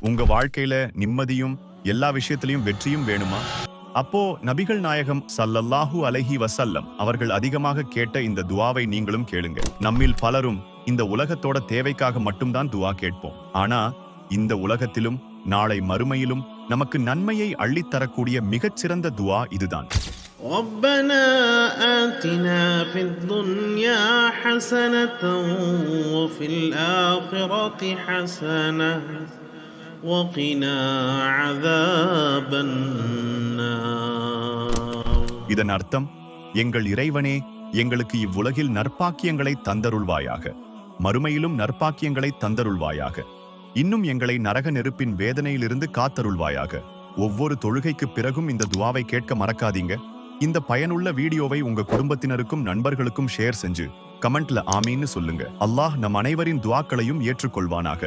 உங்க வாழ்க்கையில நிம்மதியும் எல்லா விஷயத்திலையும் வெற்றியும் வேணுமா? அப்போ நபிகள் நாயகம் ஸல்லல்லாஹு அலைஹி வஸல்லம் அவர்கள் அதிகமாக கேட்ட இந்த துஆவை நீங்களும் கேளுங்க. நம்மில் பலரும் இந்த உலகத்தோட தேவைக்காக மட்டும்தான் துஆ கேட்போம். ஆனா இந்த உலகத்திலும் நாளை மறுமையிலும் நமக்கு நன்மையை அள்ளித்தரக்கூடிய மிகச்சிறந்த துஆ இதுதான். ربنا آتنا في الدنيا حسنة وفي الآخرة حسنة وقنا عذاب النار. இதன் அர்த்தம், எங்கள் இறைவனே, எங்களுக்கு இவ்வுலகில் நற்பாக்கியங்களை தந்தருள்வாயாக, மறுமையிலும் நற்பாக்கியங்களை தந்தருள்வாயாக, இன்னும் எங்களை நரக நெருப்பின் வேதனையிலிருந்து காத்தருள்வாயாக. ஒவ்வொரு தொழுகைக்கு பிறகும் இந்த துஆவை கேட்க மறக்காதீங்க. இந்த பயனுள்ள வீடியோவை உங்க குடும்பத்தினருக்கும் நண்பர்களுக்கும் ஷேர் செஞ்சு கமெண்ட்ல ஆமீன்னு சொல்லுங்க. அல்லாஹ் நம் அனைவரின் துஆக்களையும் ஏற்றுக்கொள்வானாக.